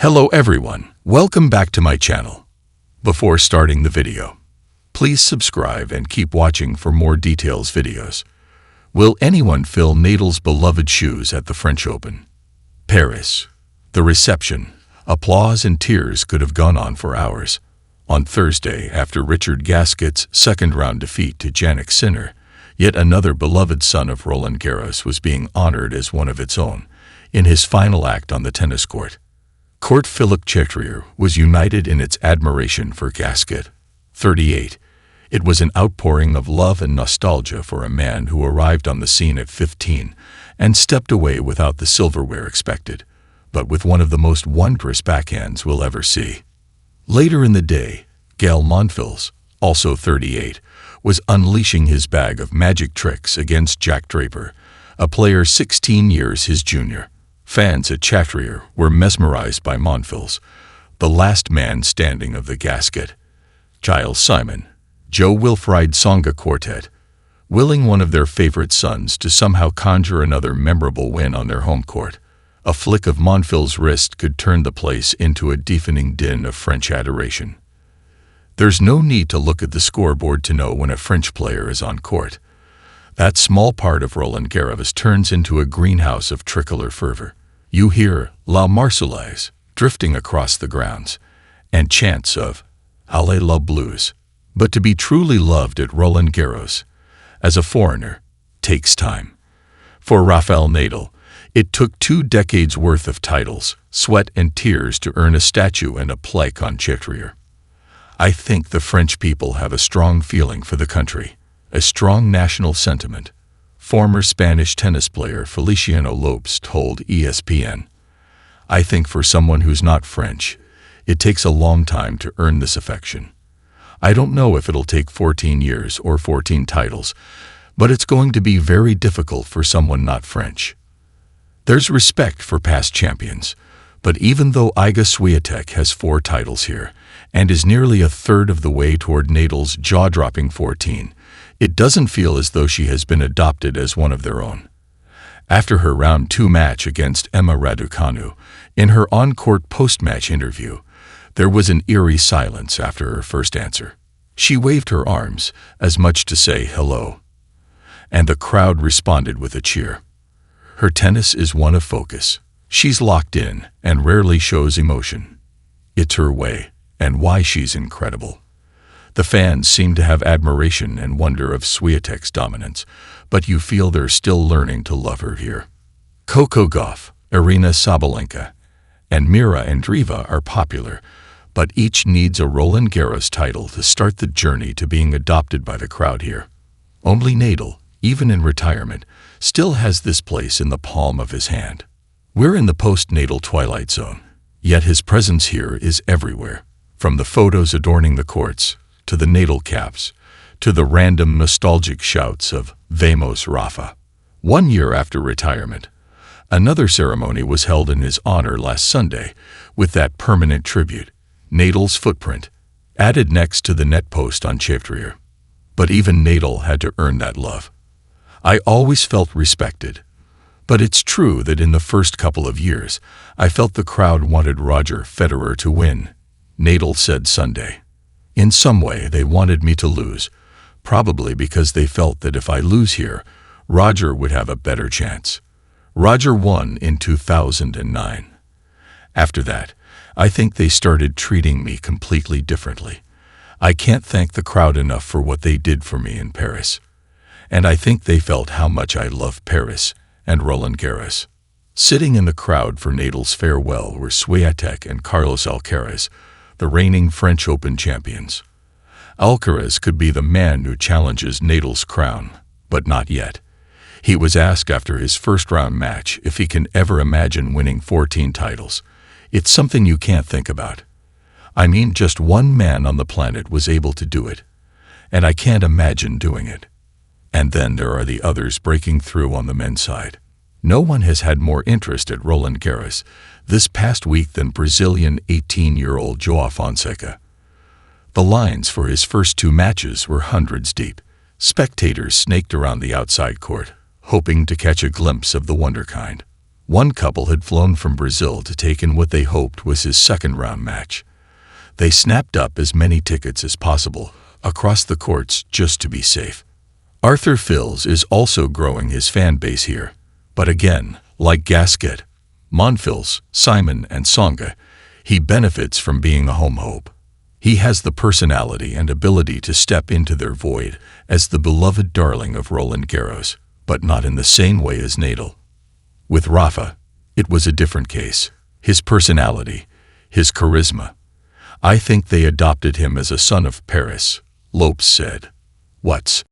Hello everyone, welcome back to my channel. Before starting the video, please subscribe and keep watching for more details videos. Will anyone fill Nadal's beloved shoes at the French Open? Paris. The reception, applause and tears could have gone on for hours. On Thursday, after Richard Gasquet's second-round defeat to Jannik Sinner, yet another beloved son of Roland-Garros was being honored as one of its own in his final act on the tennis court. Court Philippe Chatrier was united in its admiration for Gasquet, 38. It was an outpouring of love and nostalgia for a man who arrived on the scene at 15 and stepped away without the silverware expected, but with one of the most wondrous backhands we'll ever see. Later in the day, Gael Monfils, also 38, was unleashing his bag of magic tricks against Jack Draper, a player 16 years his junior. Fans at Chatrier were mesmerized by Monfils, the last man standing of the Gasquet. Giles Simon, Joe Wilfried Tsonga quartet, willing one of their favorite sons to somehow conjure another memorable win on their home court. A flick of Monfils' wrist could turn the place into a deafening din of French adoration. There's no need to look at the scoreboard to know when a French player is on court. That small part of Roland-Garros turns into a greenhouse of tricolor fervor. You hear La Marseillaise drifting across the grounds, and chants of Allez la Blues. But to be truly loved at Roland-Garros, as a foreigner, takes time. For Rafael Nadal, it took 2 decades worth of titles, sweat and tears to earn a statue and a plaque on Chatrier. I think the French people have a strong feeling for the country, a strong national sentiment. Former Spanish tennis player Feliciano Lopes told ESPN, "I think for someone who's not French, it takes a long time to earn this affection. I don't know if it'll take 14 years or 14 titles, but it's going to be very difficult for someone not French." There's respect for past champions, but even though Iga Swiatek has 4 titles here and is nearly a third of the way toward Nadal's jaw-dropping 14, it doesn't feel as though she has been adopted as one of their own. After her round 2 match against Emma Raducanu, in her on-court post-match interview, there was an eerie silence after her first answer. She waved her arms, as much to say hello, and the crowd responded with a cheer. Her tennis is one of focus. She's locked in and rarely shows emotion. It's her way, and why she's incredible. The fans seem to have admiration and wonder of Swiatek's dominance, but you feel they're still learning to love her here. Coco Gauff, Aryna Sabalenka, and Mira Andreeva are popular, but each needs a Roland-Garros title to start the journey to being adopted by the crowd here. Only Nadal, even in retirement, still has this place in the palm of his hand. We're in the post-Nadal twilight zone, yet his presence here is everywhere, from the photos adorning the courts, to the Nadal caps, to the random nostalgic shouts of Vamos Rafa. 1 year after retirement, another ceremony was held in his honor last Sunday, with that permanent tribute, Nadal's footprint, added next to the net post on Chatrier. But even Nadal had to earn that love. I always felt respected, but it's true that in the first couple of years, I felt the crowd wanted Roger Federer to win, Nadal said Sunday. In some way, they wanted me to lose, probably because they felt that if I lose here, Roger would have a better chance. Roger won in 2009. After that, I think they started treating me completely differently. I can't thank the crowd enough for what they did for me in Paris. And I think they felt how much I love Paris and Roland-Garros. Sitting in the crowd for Nadal's farewell were Swiatek and Carlos Alcaraz, the reigning French Open champions. Alcaraz could be the man who challenges Nadal's crown, but not yet. He was asked after his first-round match if he can ever imagine winning 14 titles. It's something you can't think about. I mean, just one man on the planet was able to do it, and I can't imagine doing it. And then there are the others breaking through on the men's side. No one has had more interest at Roland-Garros this past week than Brazilian 18-year-old João Fonseca. The lines for his first 2 matches were hundreds deep. Spectators snaked around the outside court, hoping to catch a glimpse of the wonderkind. One couple had flown from Brazil to take in what they hoped was his second-round match. They snapped up as many tickets as possible across the courts just to be safe. Arthur Fils is also growing his fan base here, but again, like Gasquet, Monfils, Simon, and Tsonga, he benefits from being a home hope. He has the personality and ability to step into their void as the beloved darling of Roland-Garros, but not in the same way as Nadal. With Rafa, it was a different case. His personality, his charisma. I think they adopted him as a son of Paris, Lopes said. What's